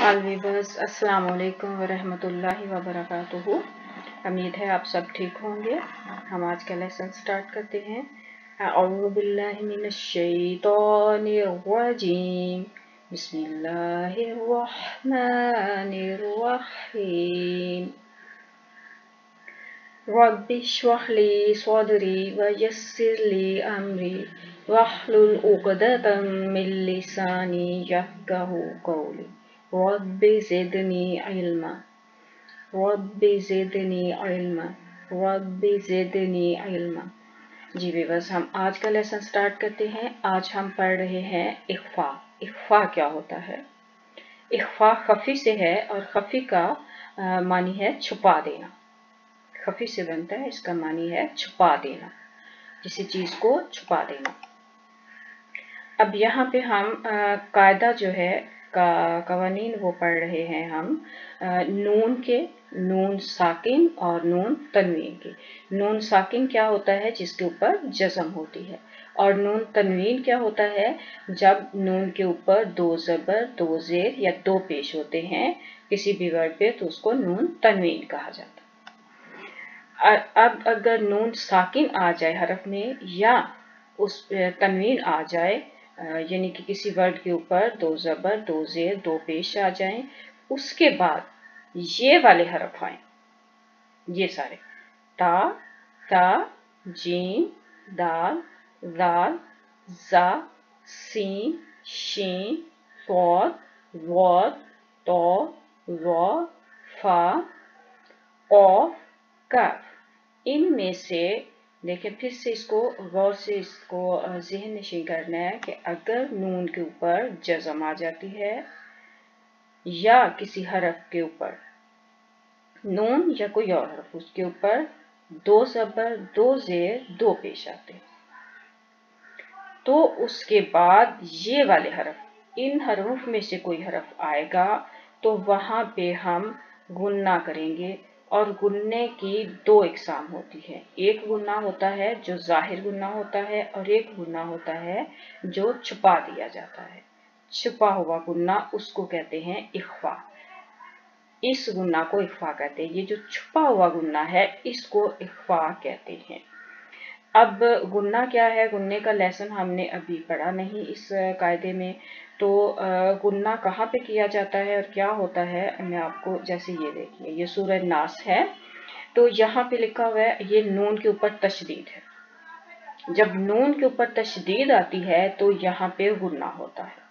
All viewers अस्सलाम वालेकुम वरहमतुल्लाहि वबरकातुहू। उम्मीद है आप सब ठीक होंगे। हम आज का लेसन स्टार्ट करते हैं। अऊज़ु बिल्लाहि मिनश शैतानिर रजीम, बिस्मिल्लाहिर रहमानिर रहीम। रब्बि इश्रह ली सदरी व यस्सिर ली अमरी वहलुल उक़दतम मिन लिसानी यफ़क़हू क़ौली रब्बि ज़िदनी इल्मा रब्बि ज़िदनी इल्मा रब्बि ज़िदनी इल्मा। जी व्यूअर्स, हम आज का लेसन स्टार्ट करते हैं। आज हम पढ़ रहे हैं इख्फा। इख्फा क्या होता है? इख्फा खफी से है और खफी का मानी है छुपा देना। खफी से बनता है, इसका मानी है छुपा देना, किसी चीज को छुपा देना। अब यहाँ पे हम कायदा जो है कवानीन वो पढ़ रहे हैं हम नून के, नून साकिन और नून तनवीन के। नून साकिन क्या होता है? जिसके ऊपर जज़म होती है। और नून तनवीन क्या होता है? जब नून के ऊपर दो ज़बर, दो ज़ेर या दो पेश होते हैं किसी भी वर्ड पे, तो उसको नून तनवीन कहा जाता है। अब अगर नून साकिन आ जाए हरफ में या उस तनवीन आ जाए, यानी कि किसी वर्ड के ऊपर दो ज़बर, दो ज़ेर, दो पेश आ जाएं, उसके बाद ये वाले हरफ आए, ये सारे ता, ता, जीम, दाल, दाल, जा, सीन, शीन, सौद, वौद, तो, वा, फा, औफ, कफ। इनमें से देखिए, फिर से इसको गौर से इसको ज़हन नशीं करना है कि अगर नून के ऊपर जज़म आ जाती है या किसी हरफ के ऊपर नून या कोई और हरफ, उसके ऊपर दो ज़बर, दो ज़ेर, दो पेश आते हैं, तो उसके बाद ये वाले हरफ, इन हरफ में से कोई हरफ आएगा तो वहां पे हम गुन्ना करेंगे। और गुन्ने की दो इकसाम होती है। एक गुन्ना होता है जो जाहिर गुन्ना होता है और एक गुन्ना होता है जो छुपा दिया जाता है। छुपा हुआ गुन्ना उसको कहते हैं इख्फा। इस गुन्ना को इख्फा कहते हैं। ये जो छुपा हुआ गुन्ना है इसको इख्फा कहते हैं। अब गुन्ना क्या है? गुन्ने का लेसन हमने अभी पढ़ा नहीं इस कायदे में। तो गुन्ना कहाँ पे किया जाता है और क्या होता है, मैं आपको, जैसे ये देखिए, ये सूरह नास है, तो यहाँ पे लिखा हुआ है ये नून के ऊपर तशदीद है। जब नून के ऊपर तशदीद आती है तो यहाँ पे गुन्ना होता है।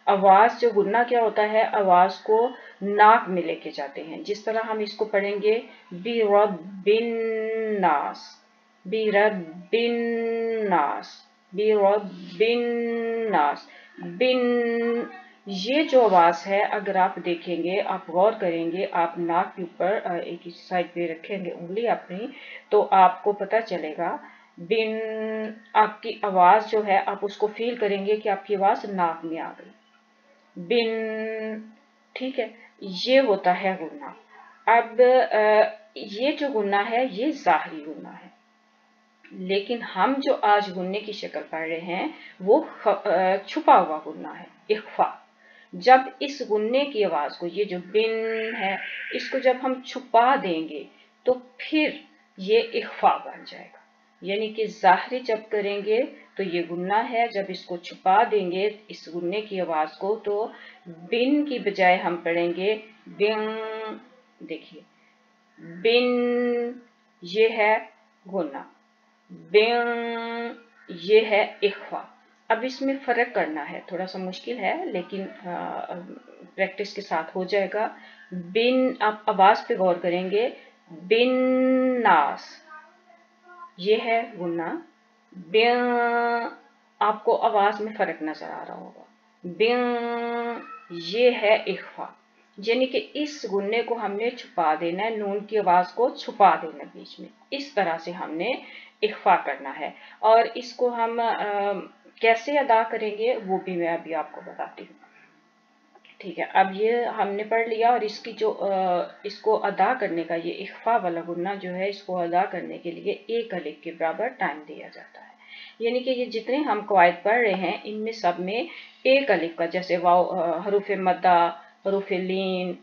आवाज, जो गुन्ना क्या होता है, आवाज को नाक में लेके जाते हैं। जिस तरह हम इसको पढ़ेंगे बी रब्बिन नास, बी रब्बिन नास, बी रब्बिन नास, बिन। ये जो आवाज है, अगर आप देखेंगे, आप गौर करेंगे, आप नाक के ऊपर एक साइड पे रखेंगे उंगली अपनी, तो आपको पता चलेगा बिन। आपकी आवाज जो है, आप उसको फील करेंगे कि आपकी आवाज नाक में आ गई, बिन। ठीक है, ये होता है गुन्ना। अब ये जो गुन्ना है ये जाहिरी गुन्ना है, लेकिन हम जो आज गुन्ने की शक्ल पढ़ रहे हैं वो छुपा हुआ गुन्ना है, इख्फा। जब इस गुन्ने की आवाज को, ये जो बिन है, इसको जब हम छुपा देंगे तो फिर ये इख्फा बन जाएगा। यानी कि जाहिरी जब करेंगे तो ये गुन्ना है, जब इसको छुपा देंगे इस गुन्ने की आवाज को, तो बिन की बजाय हम पढ़ेंगे बिन। देखिए, बिन ये है गुन्ना, बिन ये है इख्फा। अब इसमें फर्क करना है, थोड़ा सा मुश्किल है, लेकिन प्रैक्टिस के साथ हो जाएगा। बिन, आप आवाज पे गौर करेंगे, बिन नास ये है गुन्ना, बिन। आपको आवाज में फर्क नजर आ रहा होगा। बिन ये है इख्फा, यानी कि इस गुन्ने को हमने छुपा देना है, नून की आवाज को छुपा देना बीच में। इस तरह से हमने इख्फा करना है। और इसको हम कैसे अदा करेंगे वो भी मैं अभी आपको बताती हूँ। ठीक है, अब ये हमने पढ़ लिया। और इसकी जो इसको अदा करने का, ये इख्फा वाला गुन्ना जो है, इसको अदा करने के लिए एक अलिफ के बराबर टाइम दिया जाता है। यानी कि ये जितने हम कवायद पढ़ रहे हैं इनमें सब में एक अलिफ का, जैसे वाव, हरूफ मद्दा, हरूफ लीन,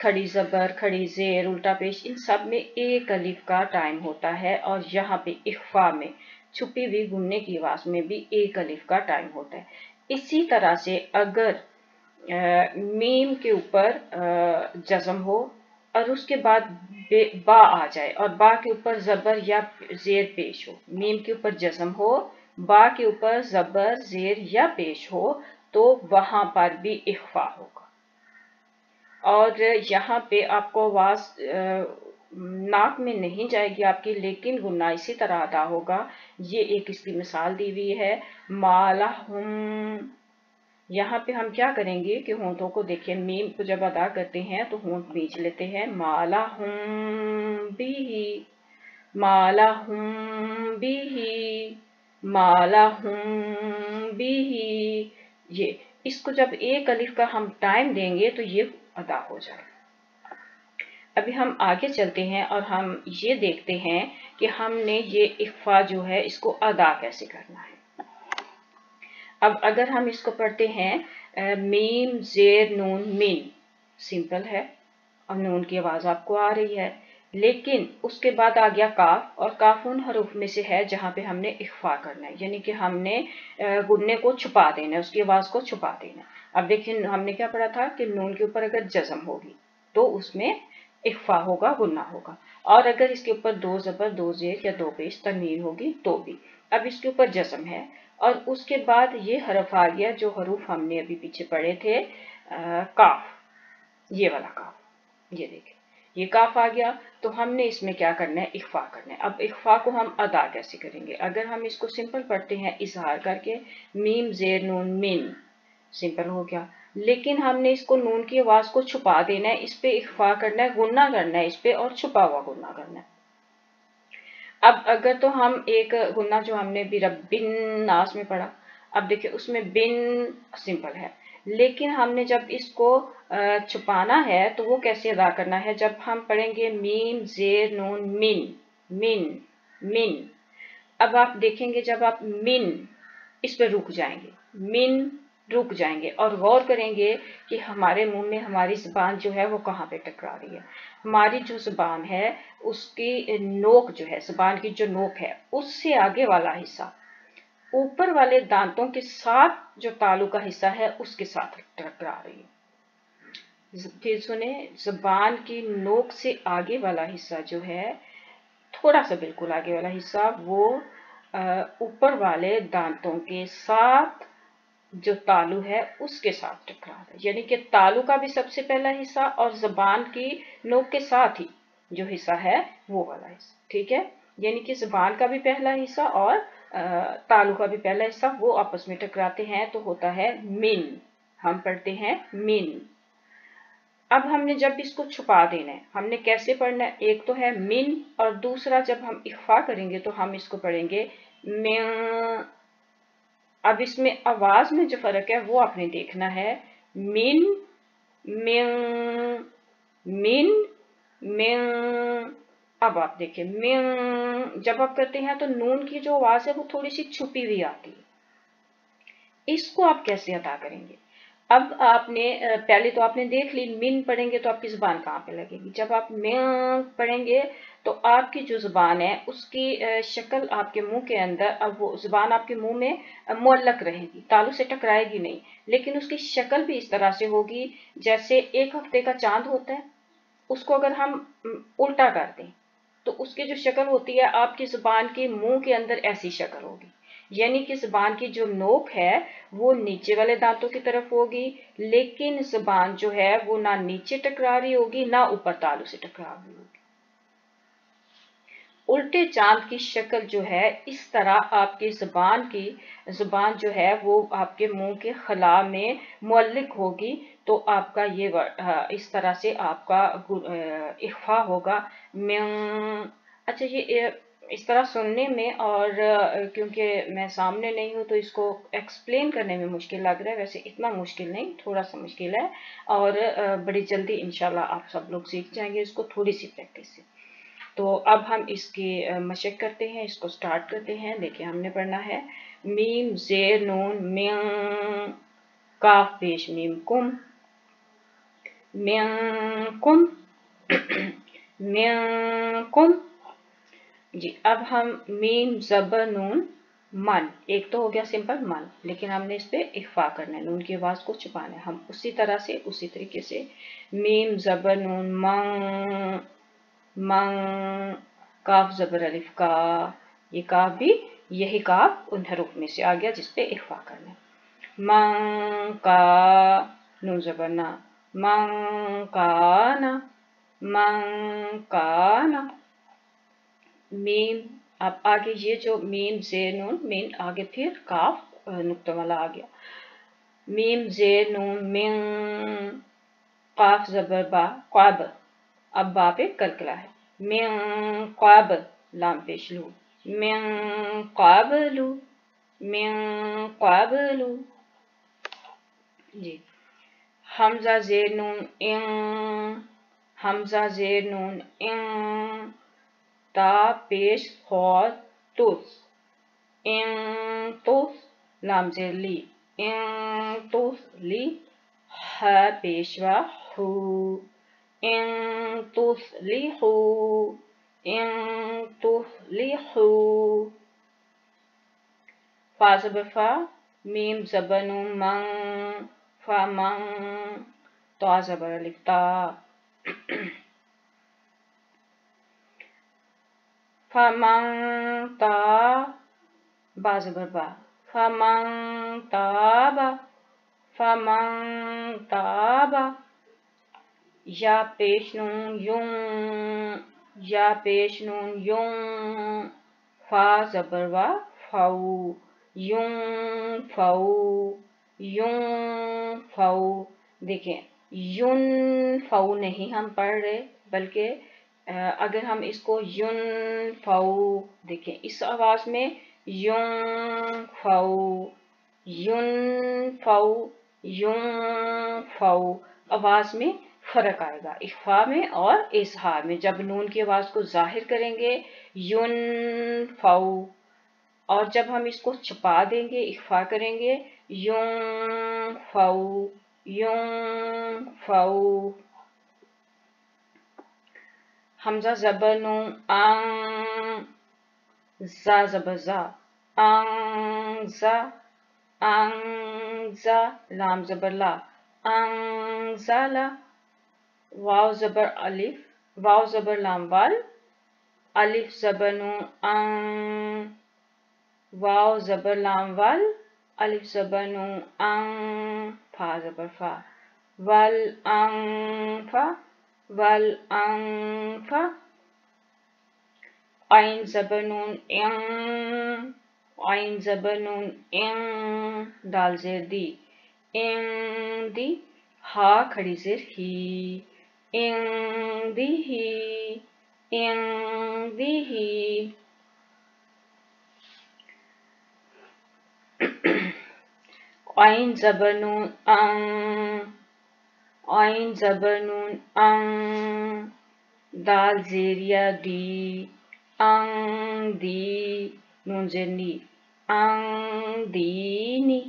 खड़ी ज़बर, खड़ी ज़ेर, उल्टा पेश, इन सब में एक अलिफ का टाइम होता है। और यहाँ पे इख्फा में, छुपी हुई गुन्ने की आवाज़ में भी एक अलिफ का टाइम होता है। इसी तरह से अगर मीम के ऊपर जज़म हो और उसके बाद बा आ जाए और बा के ऊपर ज़बर या ज़ेर पेश हो, मीम के ऊपर जज़म हो, बा के ऊपर ज़बर, ज़ेर या पेश हो, तो वहां पर भी इख्फा होगा। और यहाँ पे आपको आवाज़ नाक में नहीं जाएगी आपकी, लेकिन गुन्ना इसी तरह अदा होगा। ये एक इसकी मिसाल दी हुई है, मालहुम। यहाँ पे हम क्या करेंगे कि होंठों को देखिए, मीम को जब अदा करते हैं तो होंठ बीच लेते हैं, मालहुम बिही, मालहुम बिही, मालहुम बिही। ये इसको जब एक अलिफ का हम टाइम देंगे तो ये अदा हो जाए। अभी हम आगे चलते हैं और हम ये देखते हैं कि हमने ये इख्फा जो है इसको अदा कैसे करना है। अब अगर हम इसको पढ़ते हैं मीम ज़ेर नून मिन, सिंपल है और नून की आवाज़ आपको आ रही है, लेकिन उसके बाद आ गया काफ, और काफ उन हरूफ में से है जहाँ पे हमने इख्फा करना है, यानी कि हमने गुन्ने को छुपा देना है, उसकी आवाज़ को छुपा देना है। अब देखिए हमने क्या पढ़ा था कि नून के ऊपर अगर जज़म होगी तो उसमें इख्फा होगा, गुन्ना होगा, और अगर इसके ऊपर दो ज़बर, दो ज़ेर या दो पेश तनवीन होगी तो भी। अब इसके ऊपर जज़म है और उसके बाद ये हरफ आ गया जो हरूफ हमने अभी पीछे पढ़े थे, काफ, ये वाला काफ, ये देखिए ये काफ आ गया। तो हमने इसमें क्या करना है, इख्फा करना है। अब इख्फा को हम अदा कैसे करेंगे? अगर हम इसको सिंपल पढ़ते हैं इजहार करके, मीम ज़ेर नून मिन, सिंपल हो गया, लेकिन हमने इसको नून की आवाज़ को छुपा देना है, इस पे इख्फा करना है, गुन्ना करना है इस पे, और छुपा हुआ गुन्ना करना है। अब अगर तो हम एक गुन्ना जो हमने भी रब्बिन नास में पढ़ा, अब देखिए उसमें बिन सिंपल है, लेकिन हमने जब इसको छुपाना है तो वो कैसे अदा करना है? जब हम पढ़ेंगे मीम ज़ेर नून मिन, मिन, मिन। अब आप देखेंगे जब आप मिन इस पर रुक जाएंगे, मिन रुक जाएंगे और गौर करेंगे कि हमारे मुंह में हमारी ज़ुबान जो है वो कहाँ पे टकरा रही है। हमारी जो ज़ुबान है उसकी नोक जो है, ज़ुबान की जो नोक है उससे आगे वाला हिस्सा ऊपर वाले दांतों के साथ जो तालु का हिस्सा है उसके साथ टकरा रही है। फिर सुने, ज़ुबान की नोक से आगे वाला हिस्सा जो है, थोड़ा सा बिल्कुल आगे वाला हिस्सा, वो ऊपर वाले दांतों के साथ जो तालु है उसके साथ टकरा रहा है, यानी कि तालु का भी सबसे पहला हिस्सा और ज़बान की नोक के साथ ही जो हिस्सा है वो वाला हिस्सा, ठीक है। यानी कि ज़बान का भी पहला हिस्सा और तालु का भी पहला हिस्सा वो आपस में टकराते हैं तो होता है मिन। हम पढ़ते हैं मिन। अब हमने जब इसको छुपा देना है, हमने कैसे पढ़ना है? एक तो है मिन और दूसरा जब हम इख्फा करेंगे तो हम इसको पढ़ेंगे मिन। अब इसमें आवाज में जो फर्क है वो आपने देखना है, मिन, मिन, मिन, मिन। अब आप देखिए मिन जब आप करते हैं तो नून की जो आवाज है वो थोड़ी सी छुपी हुई आती है। इसको आप कैसे अदा करेंगे? अब आपने पहले तो आपने देख ली, मिन पढ़ेंगे तो आपकी जुबान कहाँ पे लगेगी। जब आप मिन पढ़ेंगे तो आपकी जो जुबान है उसकी शक्ल आपके मुंह के अंदर, अब वो जुबान आपके मुंह में मुअल्लक रहेगी, तालु से टकराएगी नहीं, लेकिन उसकी शक्ल भी इस तरह से होगी जैसे एक हफ्ते का चांद होता है, उसको अगर हम उल्टा कर दें तो उसकी जो शक्ल होती है आपकी जुबान के मुंह के अंदर ऐसी शक्ल होगी। यानी कि जुबान की जो नोक है वो नीचे वाले दांतों की तरफ होगी, लेकिन जुबान जो है वो ना नीचे टकरा रही होगी ना ऊपर तालु से टकरा रही होगी। उल्टे चांद की शक्ल जो है इस तरह आपकी जुबान जो है वो आपके मुंह के खला में मुअल्लिक होगी, तो आपका ये इस तरह से आपका इख्फा होगा। अच्छा, ये इस तरह सुनने में और क्योंकि मैं सामने नहीं हूँ तो इसको एक्सप्लेन करने में मुश्किल लग रहा है, वैसे इतना मुश्किल नहीं, थोड़ा सा मुश्किल है और बड़ी जल्दी इंशाल्लाह आप सब लोग सीख जाएंगे इसको थोड़ी सी प्रैक्टिस से। तो अब हम इसकी मशक करते हैं, इसको स्टार्ट करते हैं। देखिए हमने पढ़ना है मीम ज़ेर नून मिन, काफ पेश मीम कुम, मिनकुम मिनकुम। जी, अब हम मीम ज़बर नून मन, एक तो हो गया सिंपल मन, लेकिन हमने इस पे इख्फा करना है, नून की आवाज़ को छुपाना है। हम उसी तरह से उसी तरीके से मीम ज़बर नून मंग मंग, काफ ज़बर अलिफ का, ये काफ भी यही काफ उन हरूफ में से आ गया जिस पे इख्फा करना है। मंग का, नून ज़बर ना, मंग का ना, मंग का ना। मीम, अब आगे ये जो मीम ज़ेर नून, मीम आगे फिर काफ नुक्ता वाला आ गया। मीम ज़ेर नून मिंग, काफ ज़बर बा, क़्वाब, अब बा पे कलकला है। मिंग क़्वाब, लाम पेश लू, मिंग क़्वाबलू, मिंग क़्वाबलू। जी, हमज़ा ज़ेर नून इंग, हमज़ा ज़ेर नून इंग, ता पेश खौ तुस, इंग तुस, लाम ज़ेर ली, इंग तुस ली, हा पेशवा हू, इंग तुस्लिहू, इंग तुस्लिहू। फा ज़बर फा, मीम ज़बर नून मंग, फा मंग, ता ज़बर अलिफ ता, फा मंग ता, बा ज़बर बा, फा मंग ताबा, फा मंग ताबा। या पेश नून युं, या पेश नून युं, फा ज़बर वा फाऊ, युं फाऊ, युं फाऊ। देखें, युन फाऊ नहीं हम पढ़ रहे, बल्कि अगर हम इसको युन फाऊ देखें, इस आवाज़ में युं फाऊ, युन फाऊ, युं फाऊ आवाज़ में फ़र्क आएगा, इख्फा में और इज़हार में। जब नून की आवाज़ को ज़ाहिर करेंगे युन फाऊ, और जब हम इसको छुपा देंगे, इख्फा करेंगे युं फाऊ, युं फाऊ। हमज़ा ज़बर नून आंग, ज़ा ज़बर ज़ा, आंग ज़ा, आंग ज़ा, लाम ज़बर ला, आंग ज़ा ला। वाव ज़बर अलिफ, वाव ज़बर लाम वाल, अलिफ ज़बर नून अंग, वाव ज़बर लाम वाल, अलिफ ज़बर नून अंग, फा ज़बर फा, वल अंग फा, वल अंग फा। आइन ज़बर नून इंग, आइन ज़बर नून इंग, दाल ज़ेर दी, इंग दी, हा खड़ी ज़ेर ही, इंग दी ही, इंग दी ही। आइन ज़बर नून अंग, आइन ज़बर नून अंग, दाल ज़ेरिया दी, अंग दी, नून ज़ेर नी, अंग दीनी,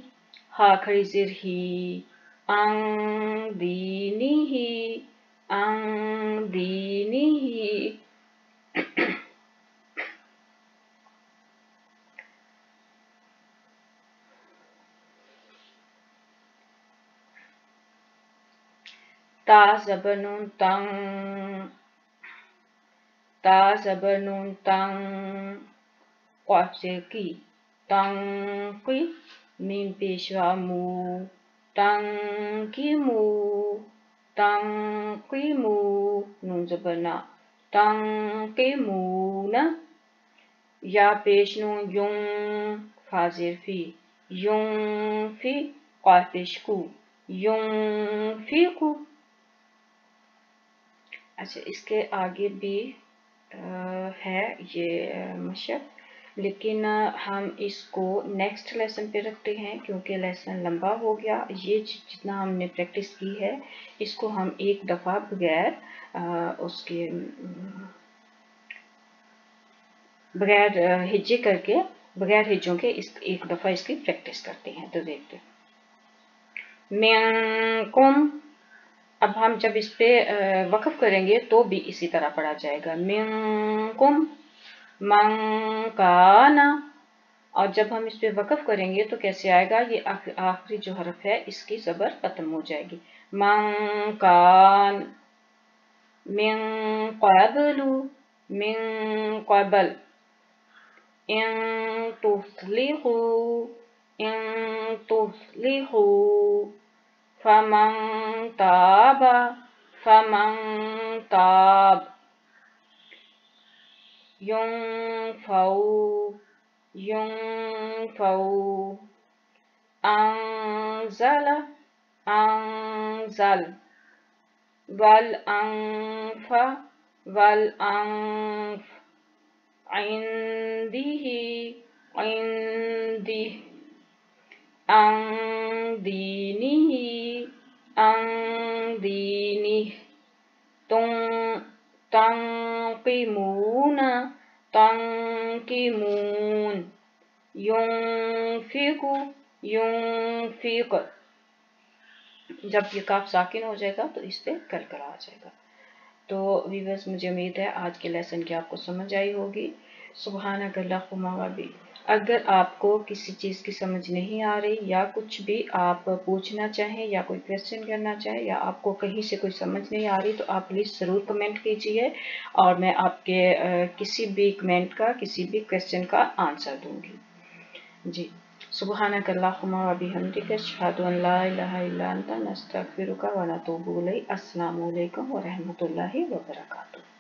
हा खड़ी ज़ेर ही, अंग दीनी ही, अंग दीनी ही। ता ज़बर नून तंग, ता ज़बर नून तंग, क़ाफ ज़ेर की, तंग की, मीम पेशवा मू, तंग की मू, तंग की मू, नून ज़बर ना, तंग की मू ना। या पेश नून युं, फा ज़ेर फी, युं फी, क़ाफ पेश कू, युं फी कू। अच्छा, इसके आगे भी है ये मशक, लेकिन हम इसको नेक्स्ट लेसन पे रखते हैं क्योंकि लेसन लंबा हो गया। ये जितना हमने प्रैक्टिस की है इसको हम एक दफ़ा बगैर उसके बगैर हिज्जे करके, बगैर हिज्जों के इस एक दफ़ा इसकी प्रैक्टिस करते हैं। तो देखते हैं, मिंकुम, اب ہم جب اس پہ وقف کریں گے تو بھی اسی طرح پڑھا جائے گا، منکم من کانا، اور جب ہم اس پہ وقف کریں گے تو کیسے آئے گا؟ یہ آخری جو حرف ہے اس کی زبر ختم ہو جائے گی، من کان، من قبل، من قبل، ان تصلحوا، ان تصلحوا، فمن تاب، فمن تاب، ينفوا، ينفوا، أنزل، أنزل، والأنف، والأنف، عنده، عنده، عن دينه، عن دينه، تنقمون، تنقمون، ينفق، ينفق، جب یہ کاف ساکن ہو جائے گا تو اس پہ کلکلا آ جائے گا۔ تو ویورز مجھے امید ہے آج کے لیسن کی آپ کو سمجھ آئی ہوگی۔ سبحانک اللہم و بحمدک۔ اگر آپ کو کسی چیز کی سمجھ نہیں آ رہی یا کچھ بھی آپ پوچھنا چاہیں یا کوئی کویسچن کرنا چاہیں یا آپ کو کہیں سے کوئی سمجھ نہیں آ رہی تو آپ پلیز ضرور کمنٹ کیجئے اور میں آپ کے کسی بھی کمنٹ کا کسی بھی کویسچن کا آنسر دوں گی۔ جی، سبحانک اللہم و بحمدک، اشہد ان لا الہ الا انت، نستغفرک و نتوب الیک۔ السلام علیکم و رحمۃ اللہ وبرکاتہ۔